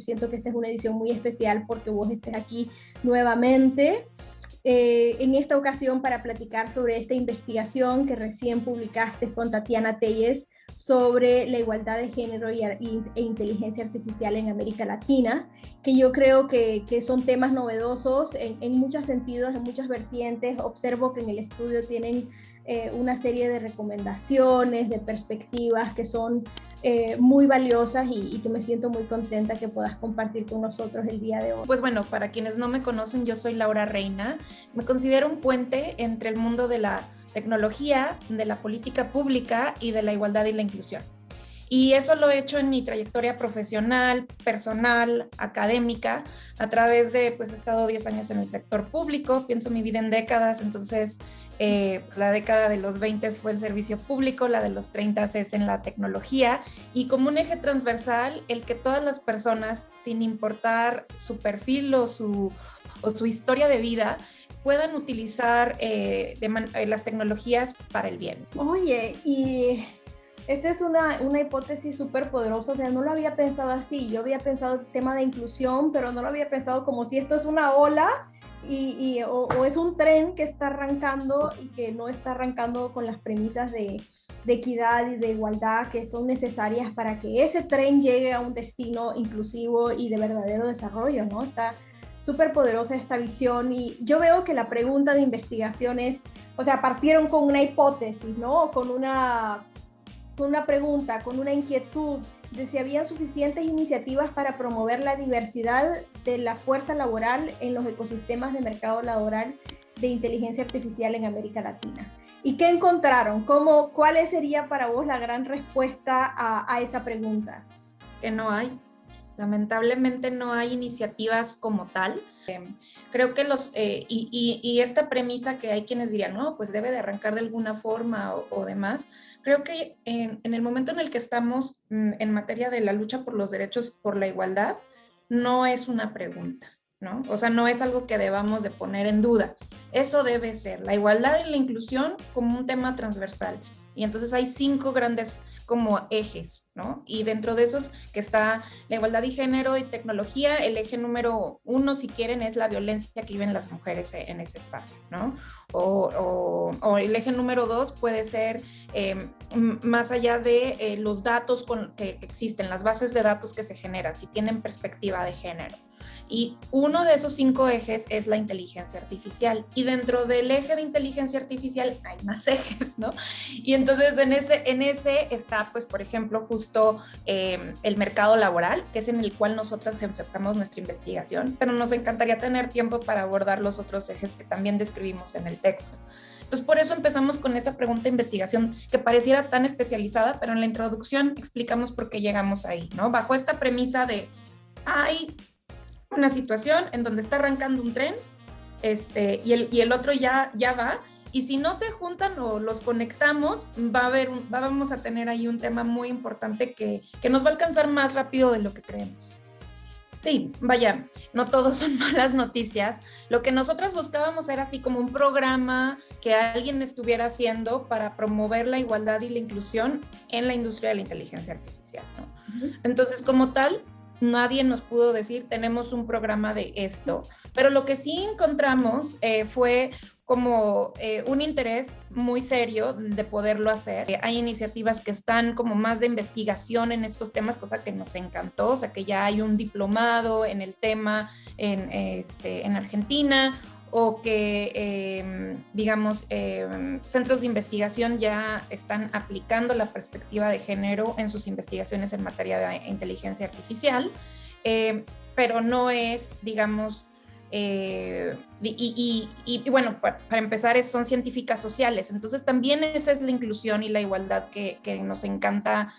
Siento que esta es una edición muy especial porque vos estés aquí nuevamente. En esta ocasión para platicar sobre esta investigación que recién publicaste con Tatiana Telles sobre la igualdad de género e inteligencia artificial en América Latina, que yo creo que son temas novedosos en muchos sentidos, en muchas vertientes. Observo que en el estudio tienen una serie de recomendaciones, de perspectivas que son muy valiosas y que me siento muy contenta que puedas compartir con nosotros el día de hoy. Pues bueno, para quienes no me conocen, yo soy Laura Reina. Me considero un puente entre el mundo de la tecnología, de la política pública y de la igualdad y la inclusión. Y eso lo he hecho en mi trayectoria profesional, personal, académica, a través de, pues he estado 10 años en el sector público, pienso mi vida en décadas, entonces la década de los 20 fue el servicio público, la de los 30 es en la tecnología, y como un eje transversal, el que todas las personas, sin importar su perfil o su historia de vida, puedan utilizar las tecnologías para el bien. Oye, y esta es una hipótesis súper poderosa, o sea, no lo había pensado así. Yo había pensado el tema de inclusión, pero no lo había pensado como si esto es una ola o es un tren que está arrancando y que no está arrancando con las premisas de equidad y de igualdad que son necesarias para que ese tren llegue a un destino inclusivo y de verdadero desarrollo, ¿no? Está súper poderosa esta visión y yo veo que la pregunta de investigación es, o sea, partieron con una hipótesis, ¿no? Con una pregunta, con una inquietud de si habían suficientes iniciativas para promover la diversidad de la fuerza laboral en los ecosistemas de mercado laboral de inteligencia artificial en América Latina. ¿Y qué encontraron? ¿Cuál sería para vos la gran respuesta a esa pregunta? Que no hay. Lamentablemente no hay iniciativas como tal. Creo que y esta premisa que hay quienes dirían, no, pues debe de arrancar de alguna forma o demás. Creo que en el momento en el que estamos en materia de la lucha por los derechos, por la igualdad, no es una pregunta, ¿no? O sea, no es algo que debamos de poner en duda. Eso debe ser la igualdad y la inclusión como un tema transversal. Y entonces hay 5 grandes como ejes, ¿no? Y dentro de esos que está la igualdad y género y tecnología, el eje número 1, si quieren, es la violencia que viven las mujeres en ese espacio, ¿no? O el eje número 2 puede ser más allá de los datos que existen, las bases de datos que se generan, si tienen perspectiva de género. Y uno de esos 5 ejes es la inteligencia artificial. Y dentro del eje de inteligencia artificial hay más ejes, ¿no? Y entonces en ese está, pues, por ejemplo, justo el mercado laboral, que es en el cual nosotras enfocamos nuestra investigación, pero nos encantaría tener tiempo para abordar los otros ejes que también describimos en el texto. Entonces, por eso empezamos con esa pregunta de investigación que pareciera tan especializada, pero en la introducción explicamos por qué llegamos ahí, ¿no? Bajo esta premisa de hay una situación en donde está arrancando un tren y el otro ya va, y si no se juntan o los conectamos, vamos a tener ahí un tema muy importante que nos va a alcanzar más rápido de lo que creemos. Sí, vaya, no todos son malas noticias. Lo que nosotras buscábamos era así como un programa que alguien estuviera haciendo para promover la igualdad y la inclusión en la industria de la inteligencia artificial, ¿no? Entonces, como tal, nadie nos pudo decir, tenemos un programa de esto, pero lo que sí encontramos fue como un interés muy serio de poderlo hacer. Hay iniciativas que están como más de investigación en estos temas, cosa que nos encantó, o sea que ya hay un diplomado en el tema en Argentina, o que, digamos, centros de investigación ya están aplicando la perspectiva de género en sus investigaciones en materia de inteligencia artificial, pero no es, digamos, y bueno, para empezar, son científicas sociales, entonces también esa es la inclusión y la igualdad que nos encanta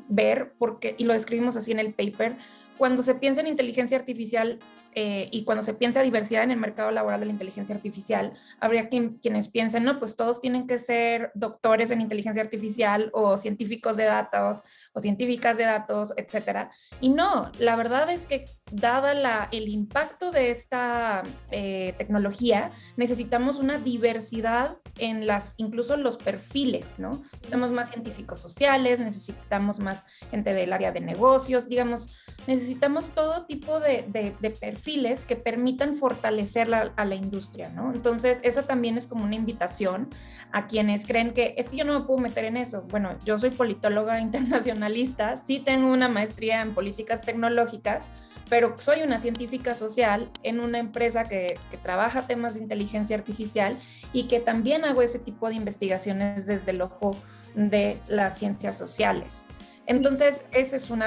ver, y lo describimos así en el paper. Cuando se piensa en inteligencia artificial y cuando se piensa diversidad en el mercado laboral de la inteligencia artificial, habría quienes piensen, no, pues todos tienen que ser doctores en inteligencia artificial o científicos de datos o científicas de datos, etcétera. Y no, la verdad es que dada el impacto de esta tecnología, necesitamos una diversidad en incluso los perfiles, ¿no? Necesitamos más científicos sociales, necesitamos más gente del área de negocios, digamos, necesitamos todo tipo de perfiles que permitan fortalecer a la industria, ¿no? Entonces, esa también es como una invitación a quienes creen que es que yo no me puedo meter en eso. Bueno, yo soy politóloga internacionalista, sí tengo una maestría en políticas tecnológicas, pero soy una científica social en una empresa que trabaja temas de inteligencia artificial y que también hago ese tipo de investigaciones desde el ojo de las ciencias sociales. Entonces, ese es un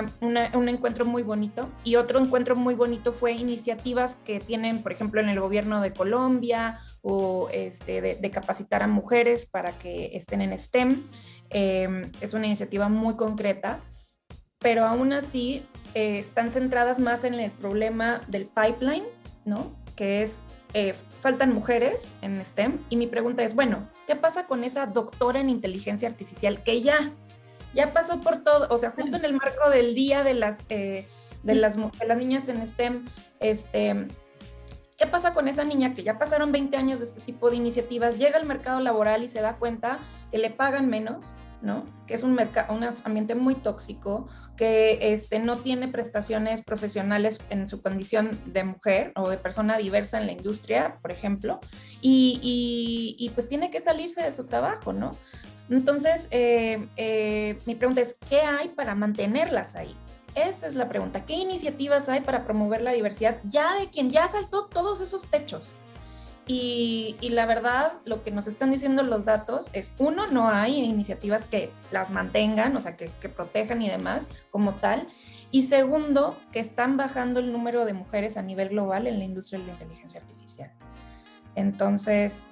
encuentro muy bonito. Y otro encuentro muy bonito fue iniciativas que tienen, por ejemplo, en el gobierno de Colombia o de capacitar a mujeres para que estén en STEM. Es una iniciativa muy concreta, pero aún así están centradas más en el problema del pipeline, ¿no? Que es, faltan mujeres en STEM. Y mi pregunta es, bueno, ¿qué pasa con esa doctora en inteligencia artificial que ya pasó por todo? O sea, justo en el marco del día de las niñas en STEM, ¿qué pasa con esa niña que ya pasaron 20 años de este tipo de iniciativas, llega al mercado laboral y se da cuenta que le pagan menos, ¿no? Que es un ambiente muy tóxico, que no tiene prestaciones profesionales en su condición de mujer o de persona diversa en la industria, por ejemplo, y pues tiene que salirse de su trabajo, ¿no? Entonces, mi pregunta es, ¿qué hay para mantenerlas ahí? Esa es la pregunta. ¿Qué iniciativas hay para promover la diversidad ya de quien ya saltó todos esos techos? Y la verdad, lo que nos están diciendo los datos es, uno, no hay iniciativas que las mantengan, o sea, que protejan y demás como tal. Y segundo, que están bajando el número de mujeres a nivel global en la industria de la inteligencia artificial. Entonces,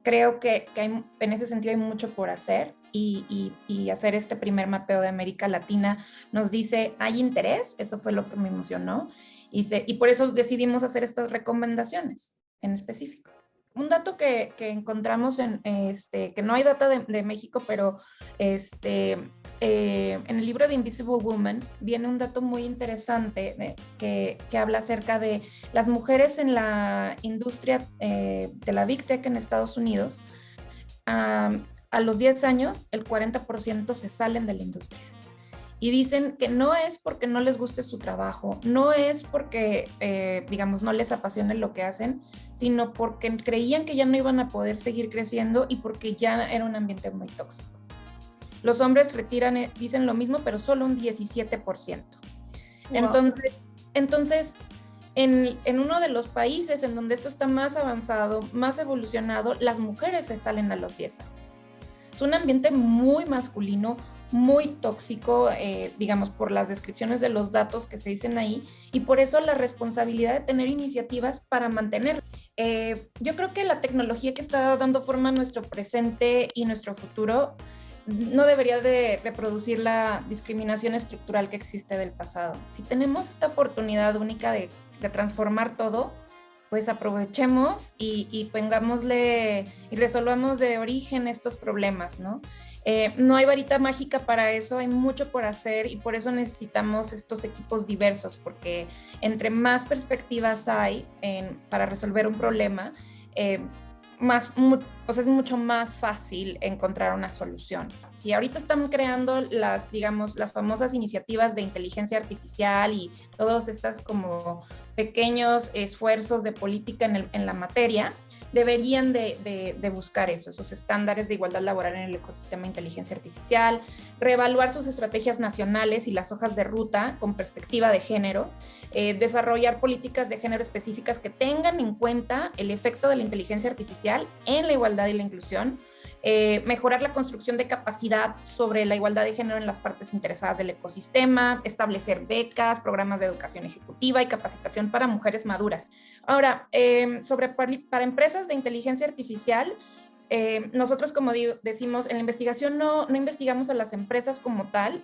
creo que en ese sentido hay mucho por hacer y hacer este primer mapeo de América Latina nos dice, ¿hay interés? Eso fue lo que me emocionó y por eso decidimos hacer estas recomendaciones en específico. Un dato que encontramos que no hay data de México, pero en el libro de Invisible Woman viene un dato muy interesante que habla acerca de las mujeres en la industria de la Big Tech en Estados Unidos. A los 10 años, el 40% se salen de la industria. Y dicen que no es porque no les guste su trabajo, no es porque, digamos, no les apasione lo que hacen, sino porque creían que ya no iban a poder seguir creciendo y porque ya era un ambiente muy tóxico. Los hombres retiran, dicen lo mismo, pero solo un 17%. Wow. Entonces en uno de los países en donde esto está más avanzado, más evolucionado, las mujeres se salen a los 10 años. Es un ambiente muy masculino, muy tóxico, digamos, por las descripciones de los datos que se dicen ahí, y por eso la responsabilidad de tener iniciativas para mantener. Yo creo que la tecnología que está dando forma a nuestro presente y nuestro futuro no debería de reproducir la discriminación estructural que existe del pasado. Si tenemos esta oportunidad única de transformar todo, pues aprovechemos y pongámosle y resolvamos de origen estos problemas, ¿no? No hay varita mágica para eso, hay mucho por hacer y por eso necesitamos estos equipos diversos, porque entre más perspectivas hay para resolver un problema, es mucho más fácil encontrar una solución. Si ahorita están creando las famosas iniciativas de inteligencia artificial y todos estos como pequeños esfuerzos de política en la materia, deberían de buscar esos estándares de igualdad laboral en el ecosistema de inteligencia artificial, reevaluar sus estrategias nacionales y las hojas de ruta con perspectiva de género, desarrollar políticas de género específicas que tengan en cuenta el efecto de la inteligencia artificial en la igualdad y la inclusión, mejorar la construcción de capacidad sobre la igualdad de género en las partes interesadas del ecosistema, establecer becas, programas de educación ejecutiva y capacitación para mujeres maduras. Ahora, para empresas de inteligencia artificial, nosotros, como decimos, en la investigación no investigamos a las empresas como tal,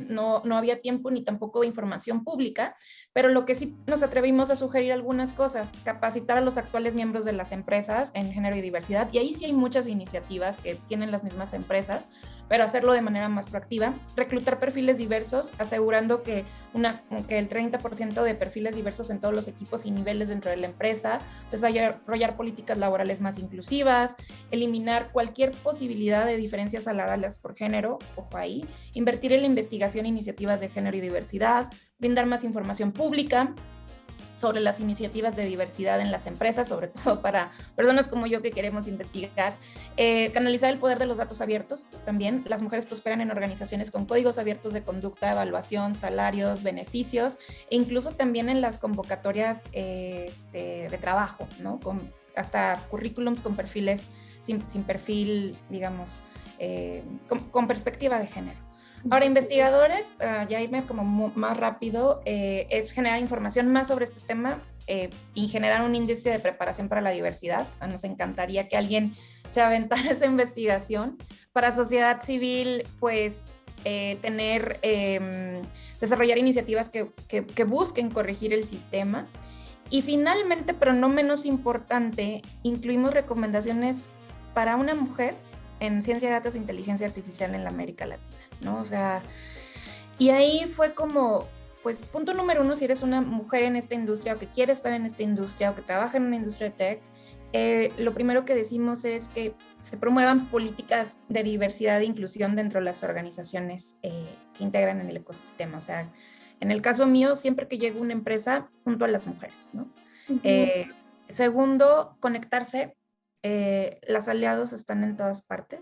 no había tiempo ni tampoco información pública, pero lo que sí nos atrevimos a sugerir algunas cosas, capacitar a los actuales miembros de las empresas en género y diversidad, y ahí sí hay muchas iniciativas que tienen las mismas empresas, pero hacerlo de manera más proactiva. Reclutar perfiles diversos, asegurando que el 30% de perfiles diversos en todos los equipos y niveles dentro de la empresa. Desarrollar políticas laborales más inclusivas, eliminar cualquier posibilidad de diferencias salariales por género, ojo ahí, invertir en la investigación e iniciativas de género y diversidad, brindar más información pública sobre las iniciativas de diversidad en las empresas, sobre todo para personas como yo que queremos investigar, canalizar el poder de los datos abiertos también. Las mujeres prosperan en organizaciones con códigos abiertos de conducta, evaluación, salarios, beneficios, e incluso también en las convocatorias de trabajo, ¿no? Hasta currículums con perfiles sin perfil, digamos, con perspectiva de género. Ahora, investigadores, para ya irme como más rápido, es generar información más sobre este tema y generar un índice de preparación para la diversidad. Nos encantaría que alguien se aventara esa investigación. Para sociedad civil, pues desarrollar iniciativas que busquen corregir el sistema. Y finalmente, pero no menos importante, incluimos recomendaciones para una mujer en ciencia de datos e inteligencia artificial en la América Latina, ¿no? O sea, y ahí fue como, pues, punto número 1, si eres una mujer en esta industria o que quiere estar en esta industria o que trabaja en una industria de tech, lo primero que decimos es que se promuevan políticas de diversidad e inclusión dentro de las organizaciones que integran en el ecosistema. O sea, en el caso mío, siempre que llego a una empresa, junto a las mujeres, ¿no? Segundo, conectarse. Los aliados están en todas partes.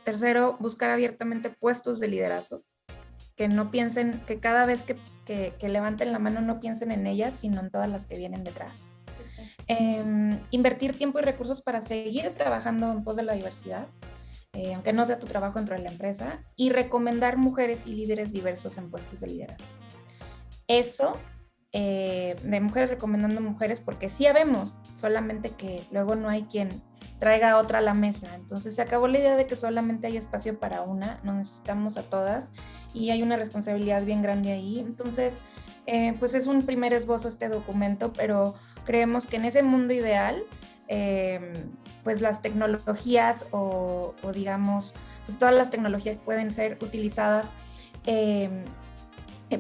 Tercero, buscar abiertamente puestos de liderazgo, que no piensen, que cada vez que levanten la mano no piensen en ellas, sino en todas las que vienen detrás. Invertir tiempo y recursos para seguir trabajando en pos de la diversidad, aunque no sea tu trabajo dentro de la empresa, y recomendar mujeres y líderes diversos en puestos de liderazgo. Eso, de mujeres recomendando mujeres, porque sí habemos, solamente que luego no hay quien traiga a otra a la mesa. Entonces se acabó la idea de que solamente hay espacio para una, nos necesitamos a todas y hay una responsabilidad bien grande ahí. Entonces, pues es un primer esbozo este documento, pero creemos que en ese mundo ideal, pues las tecnologías o digamos, pues todas las tecnologías pueden ser utilizadas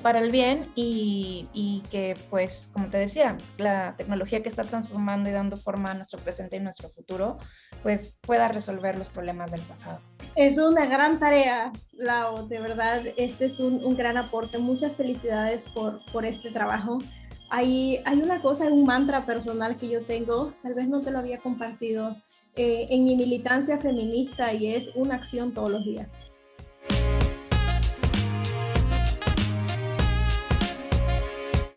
para el bien y que, pues, como te decía, la tecnología que está transformando y dando forma a nuestro presente y nuestro futuro, pues pueda resolver los problemas del pasado. Es una gran tarea, Lau, de verdad, este es un gran aporte. Muchas felicidades por este trabajo. Hay una cosa, un mantra personal que yo tengo, tal vez no te lo había compartido, en mi militancia feminista, y es una acción todos los días.